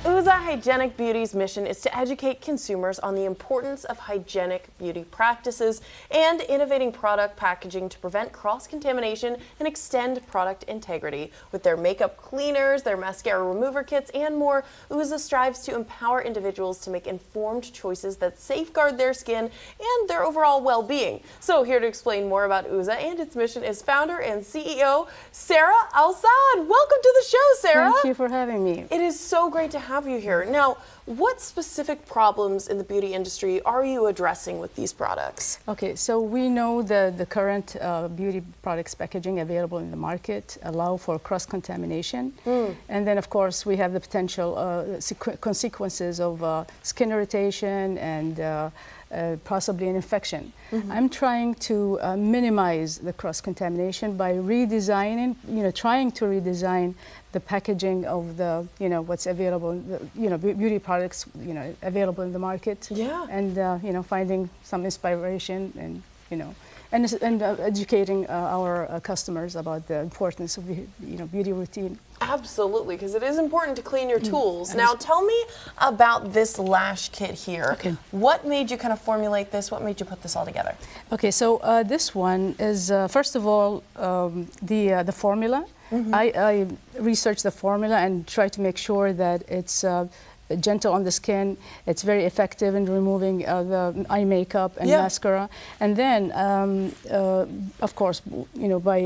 UZZA Hygienic Beauty's mission is to educate consumers on the importance of hygienic beauty practices and innovating product packaging to prevent cross-contamination and extend product integrity. With their makeup cleaners, their mascara remover kits, and more, UZZA strives to empower individuals to make informed choices that safeguard their skin and their overall well-being. So here to explain more about UZZA and its mission is founder and CEO Sarah Al-Saad. Welcome to the show, Sarah. Thank you for having me. It is so great to have you here. Now, what specific problems in the beauty industry are you addressing with these products? Okay, so we know the current beauty products packaging available in the market allow for cross-contamination. And then, of course, we have the potential consequences of skin irritation and possibly an infection. I'm trying to minimize the cross-contamination by redesigning, trying to redesign the packaging of the, what's available, beauty products, available in the market. Yeah. And, finding some inspiration and educating our customers about the importance of, beauty routine. Absolutely, because it is important to clean your tools. Now, tell me about this lash kit here. Okay. What made you kind of formulate this? What made you put this all together? Okay, so this one is, first of all, the formula. I researched the formula and tried to make sure that it's gentle on the skin. It's very effective in removing the eye makeup and mascara. And then, of course, by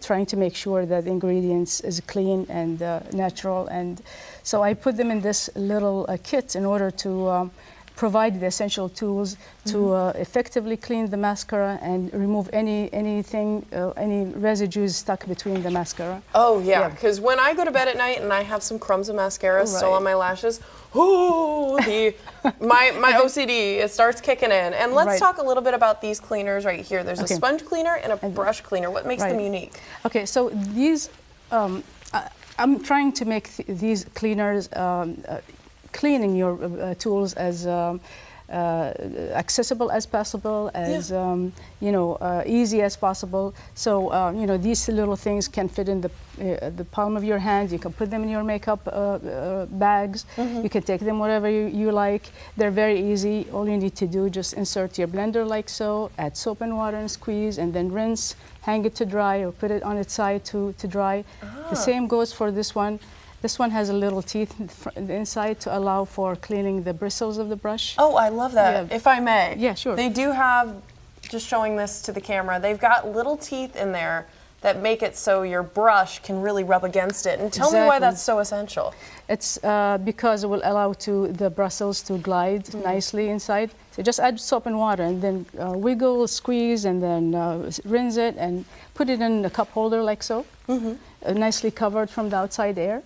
trying to make sure that the ingredients is clean and natural. And so I put them in this little kit in order to provide the essential tools to effectively clean the mascara and remove anything, any residues stuck between the mascara. Oh yeah, because when I go to bed at night and I have some crumbs of mascara still on my lashes, my OCD, it starts kicking in. And let's talk a little bit about these cleaners right here. There's a sponge cleaner and a brush cleaner. What makes them unique? Okay, so these, I'm trying to make these cleaners cleaning your tools as accessible as possible, as easy as possible. So these little things can fit in the palm of your hand. You can put them in your makeup bags. You can take them wherever you like. They're very easy. All you need to do, just insert your blender like so, add soap and water and squeeze, and then rinse, hang it to dry, or put it on its side to dry. The same goes for this one. This one has a little teeth in the inside to allow for cleaning the bristles of the brush. Oh, I love that. If I may. Yeah, sure. They do have, just showing this to the camera, they've got little teeth in there that make it so your brush can really rub against it. And tell me why that's so essential. It's because it will allow the bristles to glide nicely inside. So just add soap and water and then wiggle, squeeze, and then rinse it and put it in a cup holder like so, nicely covered from the outside air.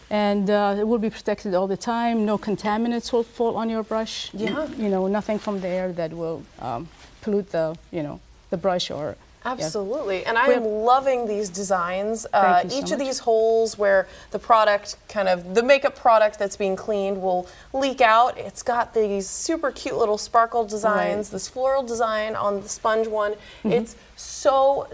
And it will be protected all the time. No contaminants will fall on your brush. Yeah. Nothing from the air that will pollute the brush or. Absolutely. Yeah. And I am loving these designs. Each of these holes where the product the makeup product that's being cleaned will leak out. It's got these super cute little sparkle designs, this floral design on the sponge one. It's so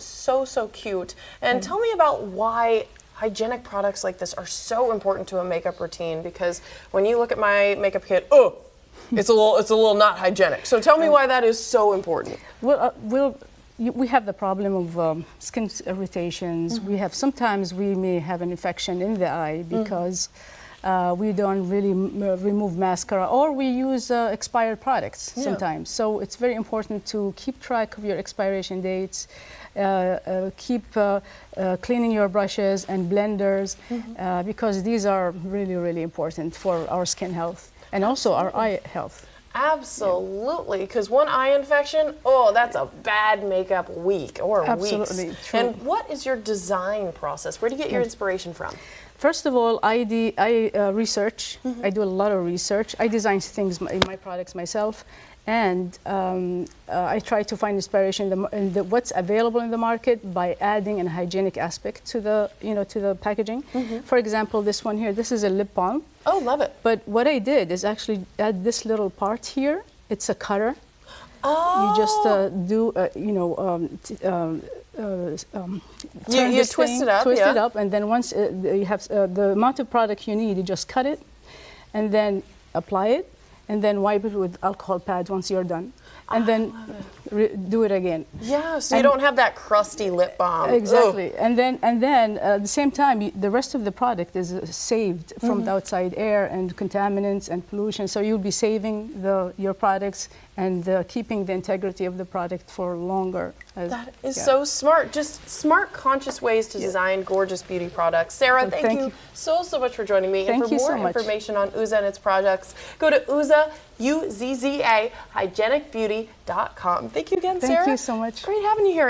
cute. And tell me about why hygienic products like this are so important to a makeup routine, because when you look at my makeup kit, it's a little not hygienic. So tell me why that is so important. Well, we have the problem of skin irritations. Sometimes we may have an infection in the eye because we don't really remove mascara, or we use expired products sometimes. So it's very important to keep track of your expiration dates, keep cleaning your brushes and blenders, because these are really important for our skin health and also our eye health. Absolutely, because one eye infection, that's a bad makeup week or weeks. True. And what is your design process? Where do you get your inspiration from? First of all, I research. I do a lot of research. I design things, my products myself, and I try to find inspiration in what's available in the market by adding a hygienic aspect to the packaging. For example, this one here. This is a lip balm. Oh, love it. But what I did is actually add this little part here. It's a cutter. Oh. You just do you twist it up, and then once you have the amount of product you need, you just cut it, and then apply it, and then wipe it with alcohol pads once you're done, and then do it again. Yeah, so you don't have that crusty lip balm. Exactly. Ugh. And then at the same time, the rest of the product is saved from the outside air and contaminants and pollution. So you'll be saving your products and keeping the integrity of the product for longer. That is so smart. Just smart, conscious ways to design gorgeous beauty products. Sarah, thank you so much for joining me. Thank and for you more so much. information on UZZA and its projects, go to UZZA, UZZA, hygienicbeauty.com. Thank you again, Sarah. Thank you so much. Great having you here.